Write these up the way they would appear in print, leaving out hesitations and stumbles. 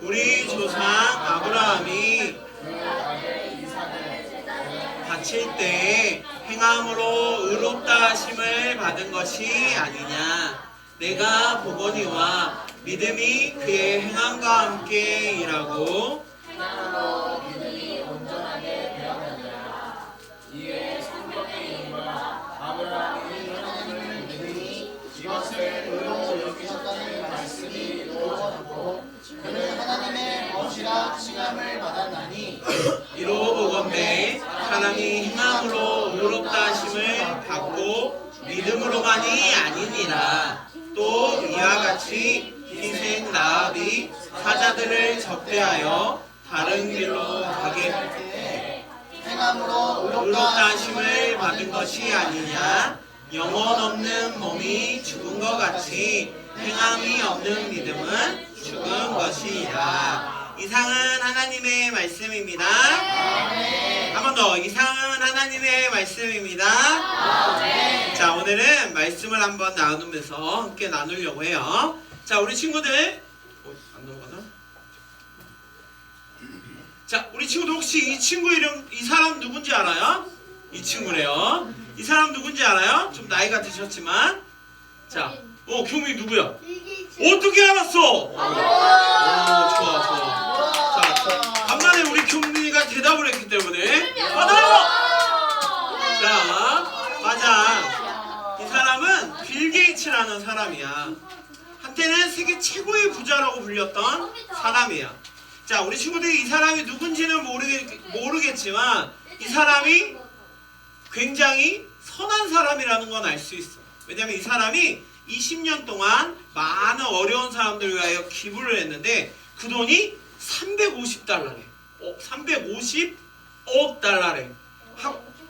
우리 조상 아브라함이 바칠 때 행함으로 의롭다 하심을 받은 것이 아니냐. 내가 보거니와 믿음이 그의 행함과 함께 일하고 행함으로 믿음이 온전하게 되었느니라. 이에 성경의 이유가 아브라함이 하나님을 믿으니 이것을 의로 여기셨다는 말씀이 이루어졌고 그는 하나님의 것이라 칭함을 받았나니 이로 보건대 사람이 행함으로 의롭다 하심을 받고 믿음으로만이 아니니라. 또 이와 같이 희생 라합이 사자들을 적대하여 다른 길로 가게 할 때 행함으로 의롭다 하심을 받은 것이 아니냐. 영혼 없는 몸이 죽은 것 같이 행함이 없는 믿음은 죽은 것이라. 이상은 하나님의 말씀입니다. 한 번 더. 이상은 하나님의 말씀입니다. 자, 오늘은 말씀을 한번 나누면서 함께 나누려고 해요. 자, 우리 친구들 안 넘어가나? 자, 우리 친구들 혹시 이 친구 이름, 이 사람 누군지 알아요? 이 친구래요. 이 사람 누군지 알아요? 좀 나이가 드셨지만. 자, 경미 누구야? 어떻게 알았어? 오, 좋아. 자, 간만에 우리 경민이가 대답을 했기 때문에. 자, 맞아. 이 사람은 빌 게이츠라는 사람이야. 한때는 세계 최고의 부자라고 불렸던 사람이야. 자, 우리 친구들이 이 사람이 누군지는 모르겠지만 이 사람이 굉장히 선한 사람이라는 건 알 수 있어. 왜냐면 이 사람이 20년 동안 많은 어려운 사람들 위하여 기부를 했는데 그 돈이 350달러래. 350억 달러래.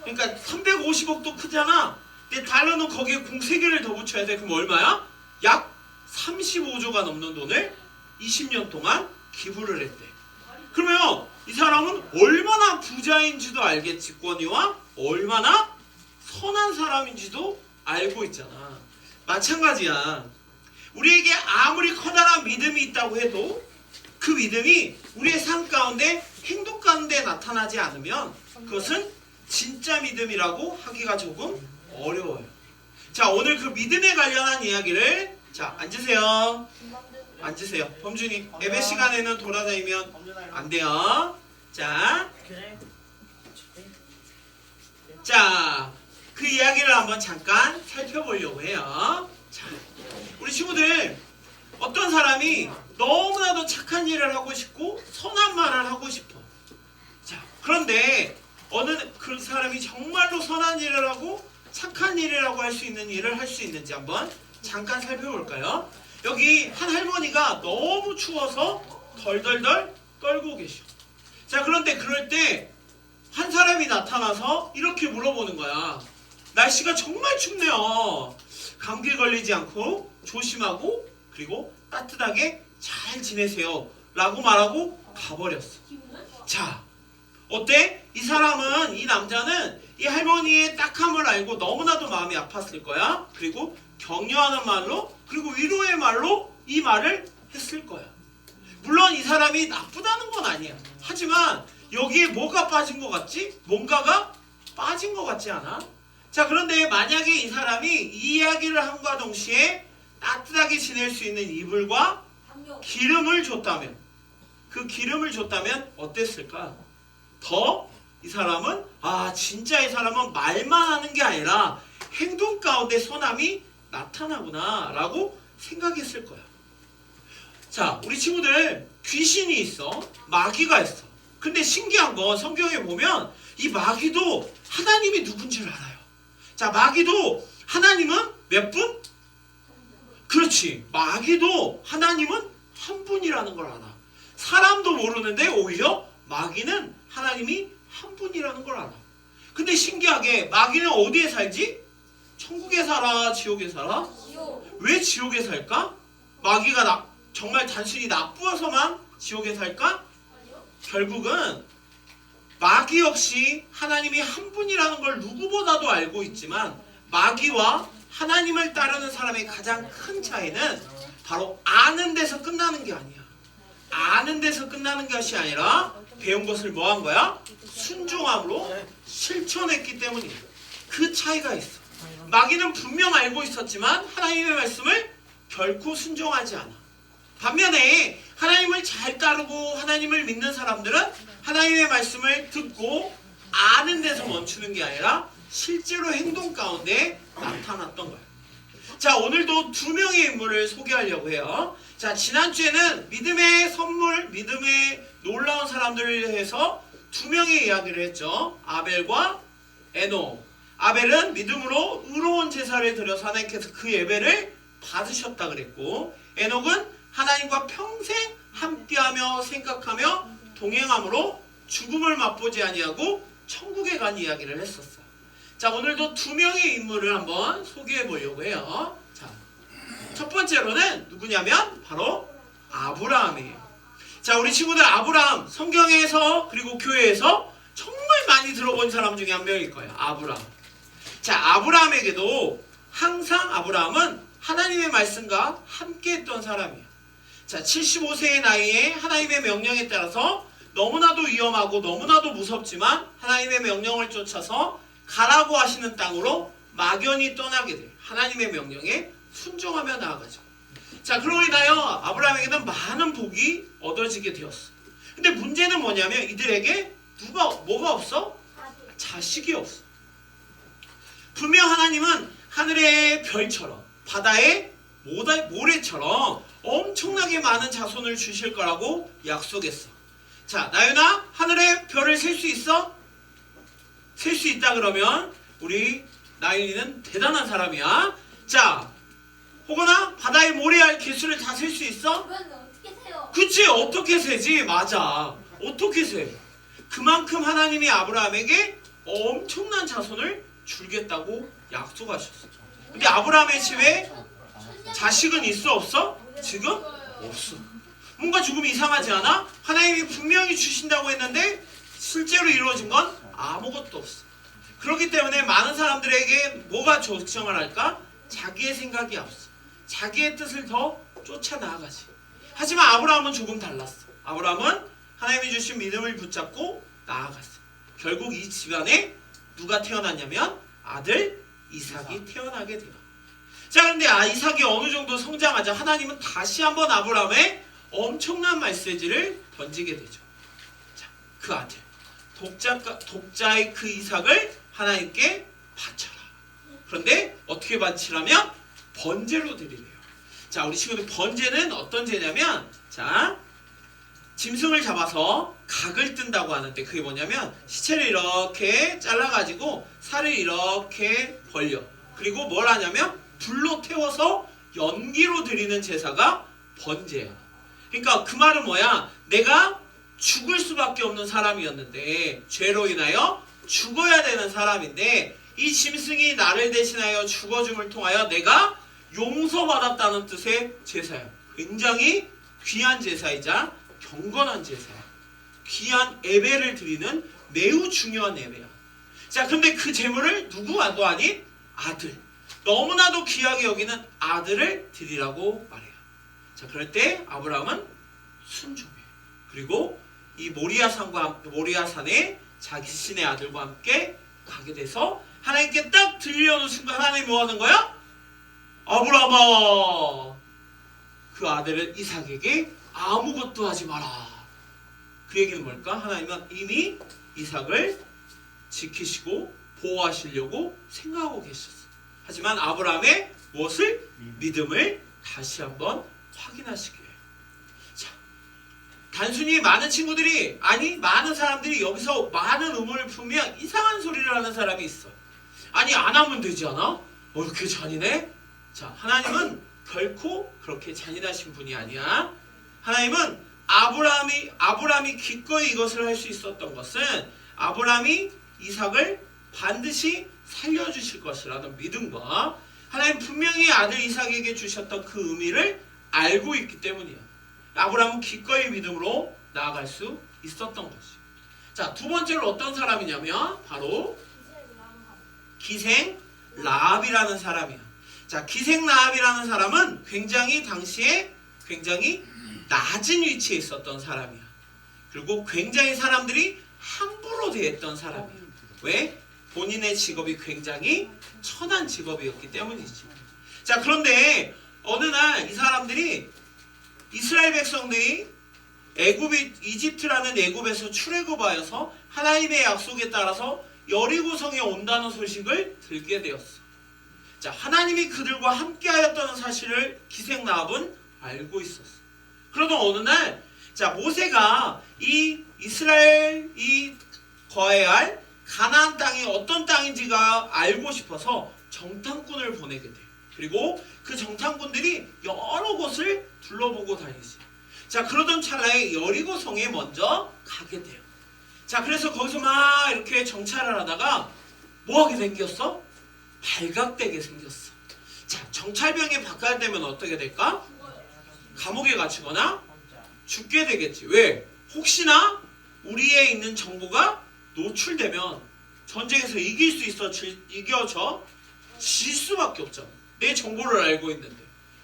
그러니까 350억도 크잖아. 근데 달러는 거기에 공 3개를 더 붙여야 돼. 그럼 얼마야? 약 35조가 넘는 돈을 20년 동안 기부를 했대. 그러면 이 사람은 얼마나 부자인지도 알겠지, 권위와 얼마나 선한 사람인지도 알고 있잖아. 마찬가지야. 우리에게 아무리 커다란 믿음이 있다고 해도 그 믿음이 우리의 삶 가운데 행동 가운데 나타나지 않으면 그것은 진짜 믿음이라고 하기가 조금 어려워요. 자, 오늘 그 믿음에 관련한 이야기를, 자, 앉으세요. 앉으세요. 범준이, 예배 시간에는 돌아다니면 안 돼요. 자, 그 이야기를 한번 잠깐 살펴보려고 해요. 자, 우리 친구들, 어떤 사람이 너무나도 착한 일을 하고 싶고 선한 말을 하고 싶어. 자, 그런데 어느 그 사람이 정말로 선한 일을 하고 착한 일이라고 할 수 있는 일을 할 수 있는지 한번 잠깐 살펴볼까요? 여기 한 할머니가 너무 추워서 덜덜덜 떨고 계셔. 자, 그런데 그럴 때 한 사람이 나타나서 이렇게 물어보는 거야. 날씨가 정말 춥네요. 감기 걸리지 않고 조심하고 그리고 따뜻하게 잘 지내세요 라고 말하고 가버렸어. 자, 어때? 이 사람은, 이 남자는 이 할머니의 딱함을 알고 너무나도 마음이 아팠을 거야. 그리고 격려하는 말로, 그리고 위로의 말로 이 말을 했을 거야. 물론 이 사람이 나쁘다는 건 아니야. 하지만 여기에 뭐가 빠진 것 같지? 뭔가가 빠진 것 같지 않아? 자, 그런데 만약에 이 사람이 이 이야기를 함과 동시에 따뜻하게 지낼 수 있는 이불과 기름을 줬다면, 그 기름을 줬다면 어땠을까? 더 이 사람은, 진짜 이 사람은 말만 하는 게 아니라 행동 가운데 선함이 나타나구나 라고 생각했을 거야. 자, 우리 친구들, 귀신이 있어. 마귀가 있어. 근데 신기한 건 성경에 보면 이 마귀도 하나님이 누군지를 알아요. 자, 마귀도 하나님은 몇 분? 그렇지. 마귀도 하나님은 한 분이라는 걸 알아. 사람도 모르는데 오히려 마귀는 하나님이 한 분이라는 걸 알아. 근데 신기하게 마귀는 어디에 살지? 천국에 살아? 지옥에 살아? 왜 지옥에 살까? 마귀가 정말 단순히 나쁘어서만 지옥에 살까? 결국은 마귀 역시 하나님이 한 분이라는 걸 누구보다도 알고 있지만 마귀와 하나님을 따르는 사람의 가장 큰 차이는 바로 아는 데서 끝나는 게 아니야. 아는 데서 끝나는 것이 아니라 배운 것을 뭐 한 거야? 순종함으로 실천했기 때문이야. 그 차이가 있어. 마귀는 분명 알고 있었지만 하나님의 말씀을 결코 순종하지 않아. 반면에 하나님을 잘 따르고 하나님을 믿는 사람들은 하나님의 말씀을 듣고 아는 데서 멈추는 게 아니라 실제로 행동 가운데 나타났던 거예요. 자, 오늘도 두 명의 인물을 소개하려고 해요. 자, 지난주에는 믿음의 선물, 믿음의 놀라운 사람들을 해서 두 명의 이야기를 했죠. 아벨과 에녹. 아벨은 믿음으로 의로운 제사를 드려서 하나님께서 그 예배를 받으셨다 그랬고, 에녹은 하나님과 평생 함께하며 생각하며 동행함으로 죽음을 맛보지 아니하고 천국에 간 이야기를 했었어요. 자, 오늘도 두 명의 인물을 한번 소개해 보려고 해요. 자, 첫 번째로는 누구냐면 바로 아브라함이에요. 자, 우리 친구들 아브라함 성경에서 그리고 교회에서 정말 많이 들어본 사람 중에 한 명일 거예요. 아브라함. 자, 아브라함에게도 항상 아브라함은 하나님의 말씀과 함께 했던 사람이에요. 자, 75세의 나이에 하나님의 명령에 따라서 너무나도 위험하고 너무나도 무섭지만 하나님의 명령을 쫓아서 가라고 하시는 땅으로 막연히 떠나게 돼요. 하나님의 명령에 순종하며 나아가죠. 자, 그로 인하여 아브라함에게는 많은 복이 얻어지게 되었어. 근데 문제는 뭐냐면 이들에게 뭐가 없어? 자식이 없어. 분명 하나님은 하늘의 별처럼 바다의 모래처럼 엄청나게 많은 자손을 주실 거라고 약속했어. 자, 나윤아, 하늘의 별을 셀 수 있어? 셀 수 있다 그러면 우리 나윤이는 대단한 사람이야. 자, 호건아, 바다의 모래알 개수를 다 셀 수 있어? 그건 어떻게 세요? 그치, 어떻게 세지? 맞아. 어떻게 세? 그만큼 하나님이 아브라함에게 엄청난 자손을 주겠다고 약속하셨어. 근데 아브라함의 집에 자식은 있어 없어? 지금 없어. 뭔가 조금 이상하지 않아? 하나님이 분명히 주신다고 했는데 실제로 이루어진 건 아무것도 없어. 그렇기 때문에 많은 사람들에게 뭐가 적정을 할까? 자기의 생각이 앞서. 자기의 뜻을 더 쫓아 나아가지. 하지만 아브라함은 조금 달랐어. 아브라함은 하나님이 주신 믿음을 붙잡고 나아갔어. 결국 이 집안에 누가 태어났냐면 아들 이삭이 태어나게 돼요. 자, 그런데 이삭이 어느 정도 성장하자 하나님은 다시 한번 아브라함에 엄청난 메시지를 던지게 되죠. 자, 그 아들 독자의 그 이삭을 하나님께 바쳐라. 그런데 어떻게 바치라면 번제로 드리래요. 자, 우리 친구들 번제는 어떤 제냐면, 자, 짐승을 잡아서 각을 뜬다고 하는데 그게 뭐냐면 시체를 이렇게 잘라가지고 살을 이렇게 벌려. 그리고 뭘 하냐면 불로 태워서 연기로 드리는 제사가 번제야. 그러니까 그 말은 뭐야? 내가 죽을 수밖에 없는 사람이었는데 죄로 인하여 죽어야 되는 사람인데 이 짐승이 나를 대신하여 죽어줌을 통하여 내가 용서받았다는 뜻의 제사야. 굉장히 귀한 제사이자 경건한 제사야. 귀한 예배를 드리는 매우 중요한 예배야. 자, 근데 그 제물을 누구도 아닌 아들, 너무나도 귀하게 여기는 아들을 드리라고 말해요. 자, 그럴 때 아브라함은 순종해. 그리고 이 모리아산에 자기 신의 아들과 함께 가게 돼서 하나님께 딱 들려오는 순간 하나님이 뭐 하는 거야? 아브라함아, 그 아들은 이삭에게 아무것도 하지 마라. 그 얘기는 뭘까? 하나님은 이미 이삭을 지키시고 보호하시려고 생각하고 계셨어. 하지만 아브라함의 무엇을? 믿음을 다시 한번 확인하시게 해요. 자, 단순히 많은 사람들이 여기서 많은 의문을 품으면 이상한 소리를 하는 사람이 있어. 아니, 안 하면 되지 않아? 이렇게 잔인해? 자, 하나님은 결코 그렇게 잔인하신 분이 아니야. 하나님은 아브라함이 기꺼이 이것을 할 수 있었던 것은 아브라함이 이삭을 반드시 살려주실 것이라는 믿음과 하나님 분명히 아들 이삭에게 주셨던 그 의미를 알고 있기 때문이야. 아브라함은 기꺼이 믿음으로 나아갈 수 있었던 것이. 자, 두 번째로 어떤 사람이냐면 바로 기생 라합이라는 사람이야. 자, 기생 라합이라는 사람은 당시에 굉장히 낮은 위치에 있었던 사람이야. 그리고 굉장히 사람들이 함부로 대했던 사람이야. 왜? 본인의 직업이 굉장히 천한 직업이었기 때문이지. 자, 그런데 어느 날 이 사람들이 이스라엘 백성들이 이집트라는 애굽에서 출애굽하여서 하나님의 약속에 따라서 여리고성에 온다는 소식을 들게 되었어. 자, 하나님이 그들과 함께하였다는 사실을 기생라합은 알고 있었어. 그러던 어느 날, 자, 모세가 이 이스라엘이 거해야 할 가나안 땅이 어떤 땅인지가 알고 싶어서 정탐꾼을 보내게 돼. 그리고 그 정탐꾼들이 여러 곳을 둘러보고 다니지. 자, 그러던 찰나에 여리고성에 먼저 가게 돼요. 자, 그래서 거기서 막 이렇게 정찰을 하다가 뭐하게 생겼어? 발각되게 생겼어. 자, 정찰병에 바꿔되면 어떻게 될까? 감옥에 갇히거나 죽게 되겠지. 왜? 혹시나 우리에 있는 정보가 노출되면 전쟁에서 이길 수 있어, 이겨져 질 수밖에 없잖아. 내 정보를 알고 있는데.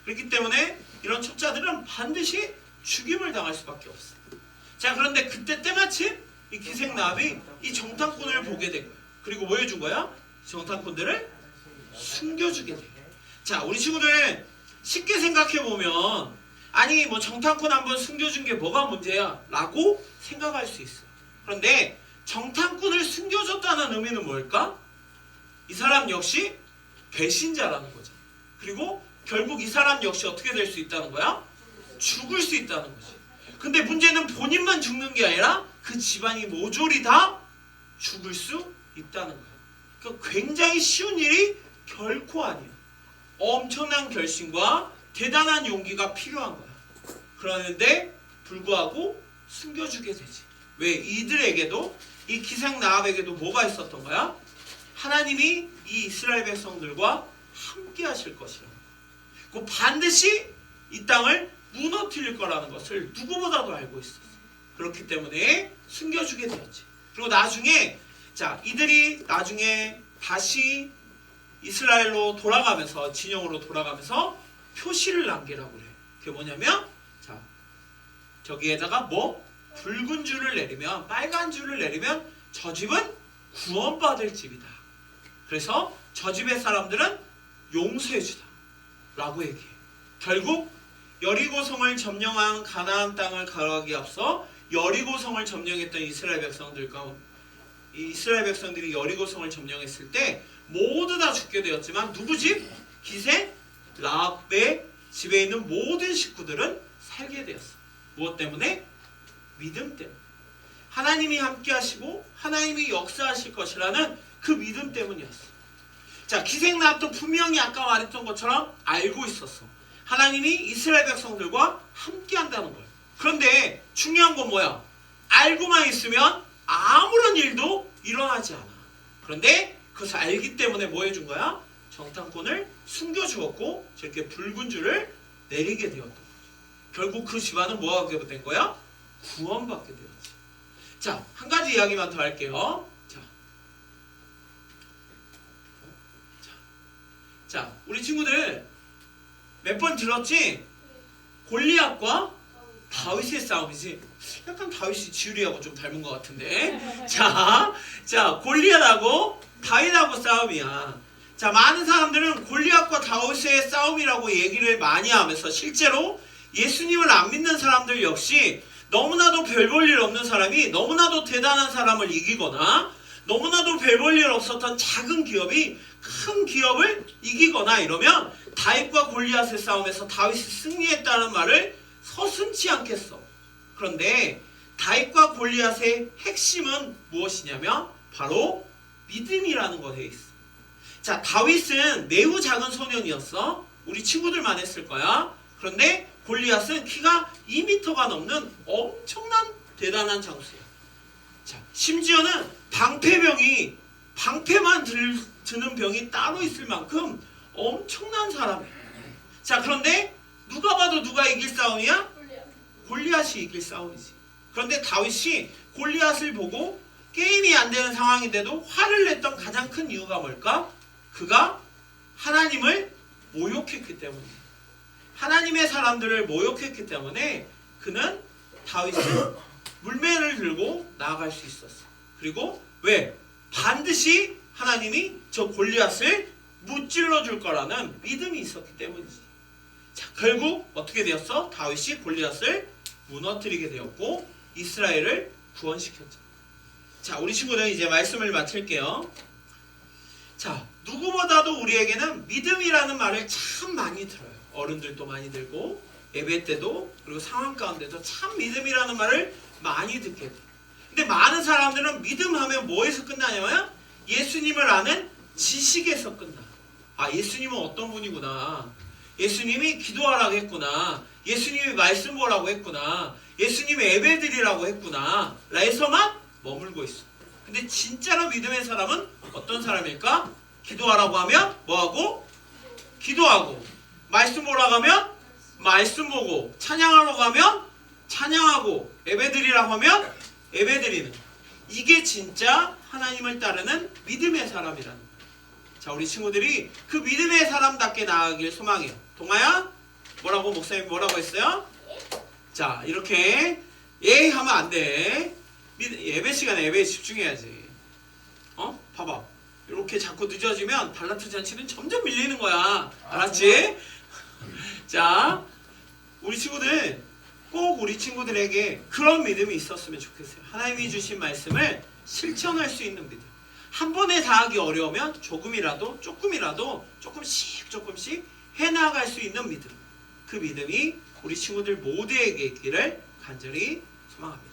그렇기 때문에 이런 첩자들은 반드시 죽임을 당할 수밖에 없어. 자, 그런데 그때 때마침 이 기생라합이 이 정탐꾼을 보게 된 거야. 그리고 뭐 해준 거야? 정탐꾼들을 숨겨주게 돼. 자, 우리 친구들 쉽게 생각해보면 아니 뭐 정탐꾼 한번 숨겨준 게 뭐가 문제야? 라고 생각할 수 있어. 그런데 정탐꾼을 숨겨줬다는 의미는 뭘까? 이 사람 역시 배신자라는 거죠. 그리고 결국 이 사람 역시 어떻게 될 수 있다는 거야? 죽을 수 있다는 거지. 근데 문제는 본인만 죽는 게 아니라 그 집안이 모조리 다 죽을 수 있다는 거야. 그러니까 굉장히 쉬운 일이 결코 아니야. 엄청난 결심과 대단한 용기가 필요한 거야. 그러는데 불구하고 숨겨주게 되지. 왜? 이들에게도, 이 기생라합에게도 뭐가 있었던 거야? 하나님이 이 이스라엘 백성들과 함께 하실 것이라는 거야. 그 반드시 이 땅을 무너뜨릴 거라는 것을 누구보다도 알고 있었어. 그렇기 때문에 숨겨주게 되었지. 그리고 나중에, 자, 이들이 나중에 다시 이스라엘로 돌아가면서, 진영으로 돌아가면서 표시를 남기라고 그래. 그게 뭐냐면, 자, 저기에다가 뭐 붉은 줄을 내리면, 빨간 줄을 내리면 저 집은 구원받을 집이다. 그래서 저 집의 사람들은 용서해주다 라고 얘기해. 결국 여리고성을 점령한 가나안 땅을 가로하기에 앞서 여리고성을 점령했던 이스라엘 백성들 가운데, 이스라엘 백성들이 여리고성을 점령했을 때 모두 다 죽게 되었지만 누구 집? 기생 라합의 집에 있는 모든 식구들은 살게 되었어. 무엇 때문에? 믿음 때문에. 하나님이 함께 하시고 하나님이 역사하실 것이라는 그 믿음 때문이었어. 자, 기생 라합도 분명히 아까 말했던 것처럼 알고 있었어. 하나님이 이스라엘 백성들과 함께 한다는 거예요. 그런데 중요한 건 뭐야? 알고만 있으면 아무런 일도 일어나지 않아. 그런데 그것을 알기 때문에 뭐 해준 거야? 정탐꾼을 숨겨주었고 저렇게 붉은 줄을 내리게 되었던 거죠. 결국 그 집안은 뭐 하게 된 거야? 구원받게 되었지. 자, 한 가지 이야기만 더 할게요. 자, 우리 친구들 몇 번 들었지? 골리앗과 다윗의 싸움이지. 약간 다윗이 지우리하고 좀 닮은 것 같은데. 자, 골리앗하고 다윗하고 싸움이야. 자, 많은 사람들은 골리앗과 다윗의 싸움이라고 얘기를 많이 하면서 실제로 예수님을 안 믿는 사람들 역시 너무나도 별 볼 일 없는 사람이 너무나도 대단한 사람을 이기거나 너무나도 별 볼 일 없었던 작은 기업이 큰 기업을 이기거나 이러면 다윗과 골리앗의 싸움에서 다윗이 승리했다는 말을 서슴지 않겠어. 그런데 다윗과 골리앗의 핵심은 무엇이냐면 바로 믿음이라는 것에 있어. 자, 다윗은 매우 작은 소년이었어. 우리 친구들만 했을 거야. 그런데 골리앗은 키가 2m가 넘는 엄청난 대단한 장수야. 자, 심지어는 방패만 드는 병이 따로 있을 만큼 엄청난 사람이야. 자, 그런데 누가 봐도 누가 이길 싸움이야? 골리앗이 이길 싸움이지. 그런데 다윗이 골리앗을 보고 게임이 안 되는 상황인데도 화를 냈던 가장 큰 이유가 뭘까? 그가 하나님을 모욕했기 때문이야. 하나님의 사람들을 모욕했기 때문에 그는 다윗은 물매를 들고 나아갈 수 있었어. 그리고 왜? 반드시 하나님이 저 골리앗을 무찔러 줄 거라는 믿음이 있었기 때문이지. 자, 결국 어떻게 되었어? 다윗이 골리앗을 무너뜨리게 되었고 이스라엘을 구원시켰죠. 자, 우리 친구들 이제 말씀을 마칠게요. 자, 누구보다도 우리에게는 믿음이라는 말을 참 많이 들어요. 어른들도 많이 들고 예배 때도 그리고 상황 가운데도 참 믿음이라는 말을 많이 듣게 돼요. 근데 많은 사람들은 믿음하면 뭐에서 끝나냐면 예수님을 아는 지식에서 끝나. 아, 예수님은 어떤 분이구나. 예수님이 기도하라고 했구나. 예수님이 말씀 보라고 했구나. 예수님이 예배드리라고 했구나. 라에서만 머물고 있어. 근데 진짜로 믿음의 사람은 어떤 사람일까? 기도하라고 하면 뭐하고? 기도하고. 말씀 보라고 하면 말씀 보고. 찬양하라고 하면 찬양하고. 예배드리라고 하면 예배드리는. 이게 진짜 하나님을 따르는 믿음의 사람이라는 거예요. 자, 우리 친구들이 그 믿음의 사람답게 나아가길 소망해요. 동아야, 뭐라고 목사님 뭐라고 했어요? 자, 이렇게 예 하면 안 돼. 예배 시간에 예배에 집중해야지. 봐봐. 이렇게 자꾸 늦어지면 달란트 잔치는 점점 밀리는 거야. 알았지? 자, 우리 친구들 꼭 우리 친구들에게 그런 믿음이 있었으면 좋겠어요. 하나님이 주신 말씀을 실천할 수 있는 믿음. 한 번에 다 하기 어려우면 조금이라도 조금씩 해나갈 수 있는 믿음. 그 믿음이 우리 친구들 모두에게 있기를 간절히 소망합니다.